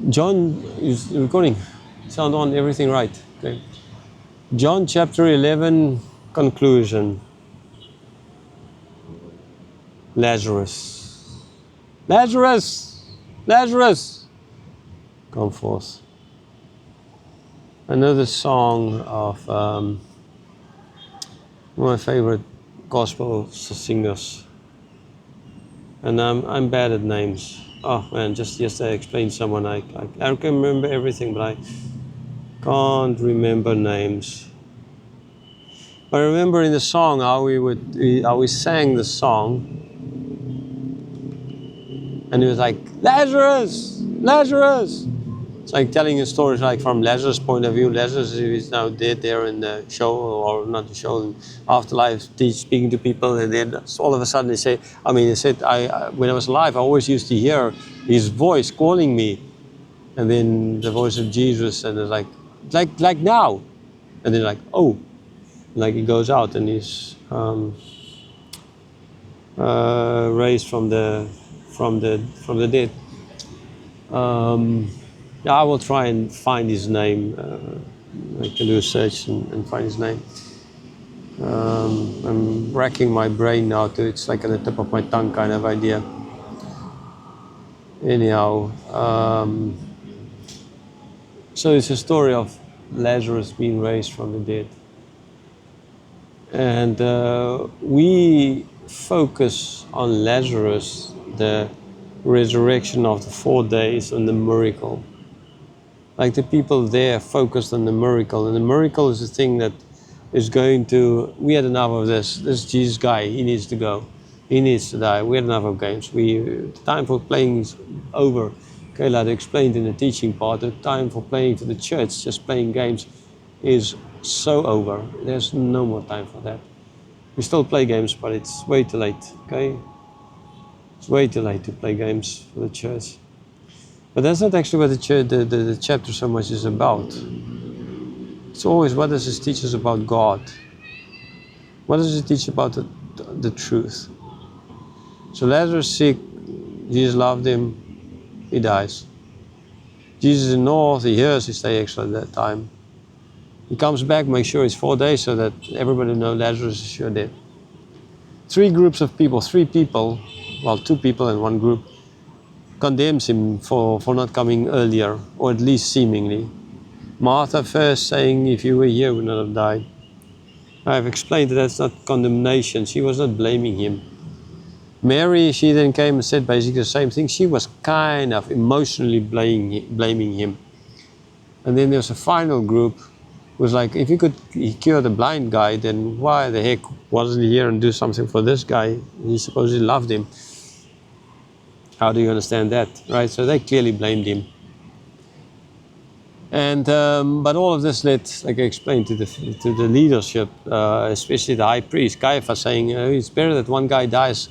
John is recording. Sound on, everything right. Okay. John chapter 11, conclusion. Lazarus. Lazarus! Lazarus! Come forth. Another song of one of my favorite gospel singers. And I'm bad at names. Oh man, just yesterday I explained someone, I can remember everything, but I can't remember names. But I remember in the song how we sang the song, and it was like, Lazarus! Lazarus! It's like telling a story like from Lazarus' point of view. Lazarus is now dead there in the show, or not the show, afterlife, speaking to people, and then all of a sudden they say, they said, when I was alive, I always used to hear his voice calling me, and then the voice of Jesus, and it's like now, and then like, oh, like he goes out and he's raised from the dead. Yeah, I will try and find his name. I can do a search and find his name. I'm racking my brain now to, it's like on the tip of my tongue kind of idea. Anyhow, so it's a story of Lazarus being raised from the dead. And we focus on Lazarus, the resurrection of the 4 days, and the miracle. Like the people there focused on the miracle, and the miracle is the thing that is going to, we had enough of this Jesus guy, he needs to go, he needs to die, we had enough of games, the time for playing is over. Okay, like I explained in the teaching part, the time for playing for the church, just playing games, is so over. There's no more time for that. We still play games, but it's way too late, okay? It's way too late to play games for the church. But that's not actually what the chapter so much is about. It's always, what does this teach us about God? What does it teach about the truth? So Lazarus is sick, Jesus loved him, he dies. Jesus is in the north, he hears, he stays extra at that time. He comes back, makes sure it's 4 days so that everybody knows Lazarus is sure dead. 3 groups of people, 3 people, well, 2 people in one group, condemns him for not coming earlier, or at least seemingly. Martha first saying, if you were here, you would not have died. I've explained that that's not condemnation. She was not blaming him. Mary, she then came and said basically the same thing. She was kind of emotionally blaming him. And then there's a final group who was like, if he could cure the blind guy, then why the heck wasn't he here and do something for this guy? He supposedly loved him. How do you understand that, right? So they clearly blamed him. And but all of this led, like I explained, to the leadership, especially the high priest, Caiaphas, saying it's better that one guy dies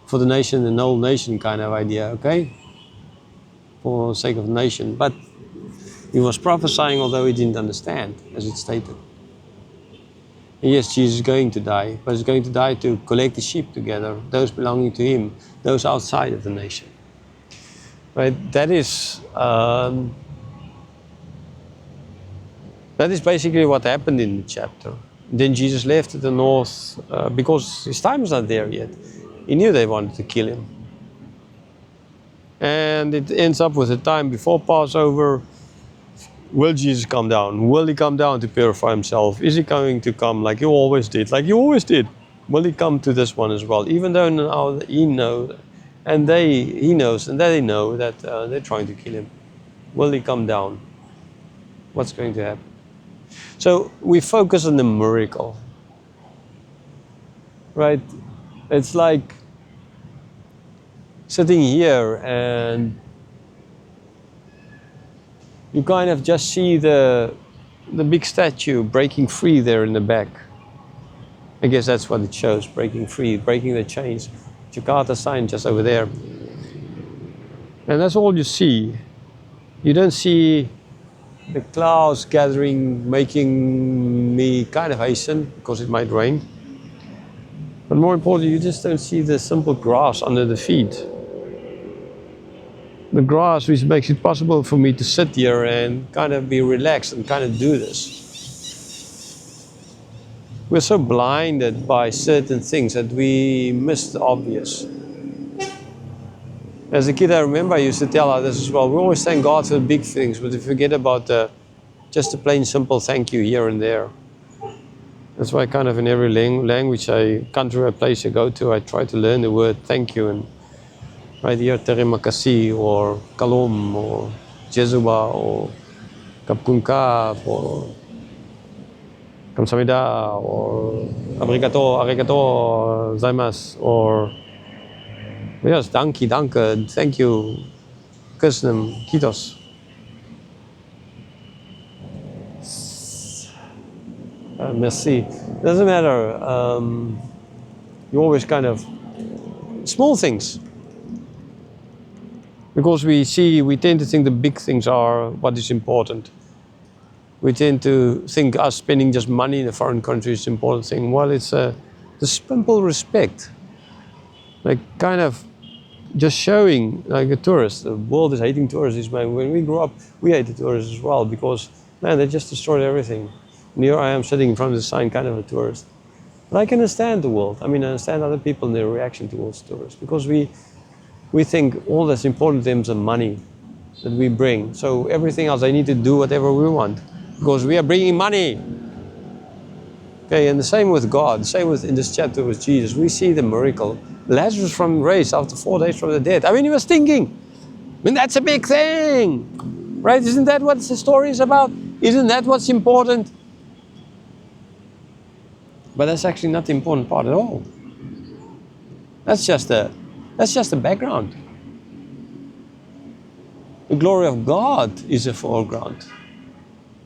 for the nation than the whole nation kind of idea, okay? For the sake of the nation. But he was prophesying, although he didn't understand, as it stated. And yes, Jesus is going to die, but he's going to die to collect the sheep together, those belonging to him, those outside of the nation. Right? That is basically what happened in the chapter. Then Jesus left to the north because his time was not there yet. He knew they wanted to kill him. And it ends up with the time before Passover. Will Jesus come down? Will he come down to purify himself? Is he going to come like he always did? Like he always did. Will he come to this one as well? Even though now he knows, and he knows, and they know that they're trying to kill him. Will he come down? What's going to happen? So we focus on the miracle, right? It's like sitting here and you kind of just see the big statue breaking free there in the back. I guess that's what it shows, breaking free, breaking the chains. Jakarta sign just over there. And that's all you see. You don't see the clouds gathering, making me kind of hasten because it might rain. But more importantly, you just don't see the simple grass under the feet. the grass which makes it possible for me to sit here and kind of be relaxed and kind of do this. We're so blinded by certain things that we miss the obvious. As a kid, I remember I used to tell others as well, we always thank God for the big things, but we forget about just a plain simple thank you here and there. That's why kind of in every language, country or place I go to, I try to learn the word thank you. And right here, terima kasih, or kalom, or jezuba, or kapkunkap, or kamsamida, or arigato zaimasu, or yes, danke, thank you, kusnem, kitos. Merci. Doesn't matter. You always kind of small things, because we tend to think the big things are what is important. We tend to think us spending just money in a foreign country is an important thing. Well, it's the simple respect, like kind of just showing, like a tourist. The world is hating tourists. When we grew up, we hated tourists as well, because man, they just destroyed everything. And here I am sitting in front of the sign, kind of a tourist. But I can understand the world. I mean, I understand other people and their reaction towards tourists, because we think all that's important to them is the money that we bring. So everything else, they need to do whatever we want, because we are bringing money. Okay, and the same with God, the same with in this chapter with Jesus. We see the miracle. Lazarus from raised after 4 days from the dead. I mean, he was thinking, I mean, that's a big thing, right? Isn't that what the story is about? Isn't that what's important? But that's actually not the important part at all. That's just the background. The glory of God is the foreground.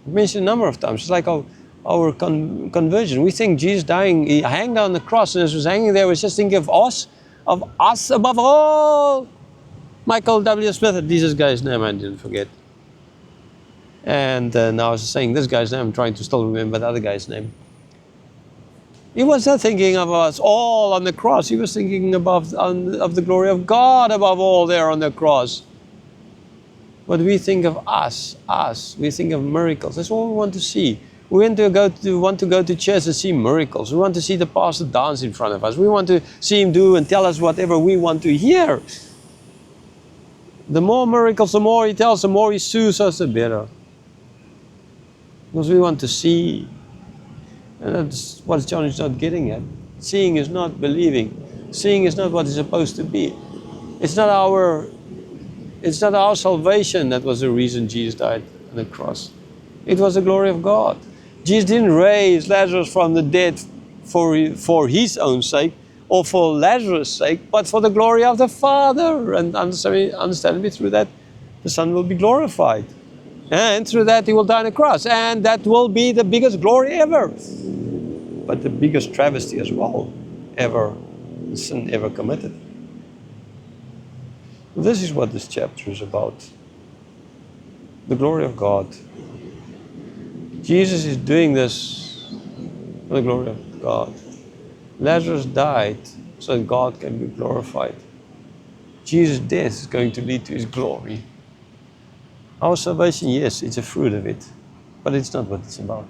I mentioned a number of times. It's like our conversion. We think Jesus dying, he hanged on the cross, and as he was hanging there, we was just thinking of us above all. Michael W. Smith, at least this guy's name I didn't forget. And now I was saying this guy's name, I'm trying to still remember the other guy's name. He was not thinking of us all on the cross. He was thinking of the glory of God above all there on the cross. But we think of us. We think of miracles. That's all we want to see. We want to go to church and see miracles. We want to see the pastor dance in front of us. We want to see him do and tell us whatever we want to hear. The more miracles, the more he tells, the more he soothes us, the better. Because we want to see. And that's what John is not getting at. Seeing is not believing. Seeing is not what it's supposed to be. It's not our salvation that was the reason Jesus died on the cross. It was the glory of God. Jesus didn't raise Lazarus from the dead for his own sake or for Lazarus' sake, but for the glory of the Father. And understand me, through that, the Son will be glorified. And through that, he will die on the cross. And that will be the biggest glory ever. But the biggest travesty as well, sin ever committed. This is what this chapter is about. The glory of God. Jesus is doing this for the glory of God. Lazarus died so that God can be glorified. Jesus' death is going to lead to his glory. Our salvation, yes, it's a fruit of it, but it's not what it's about.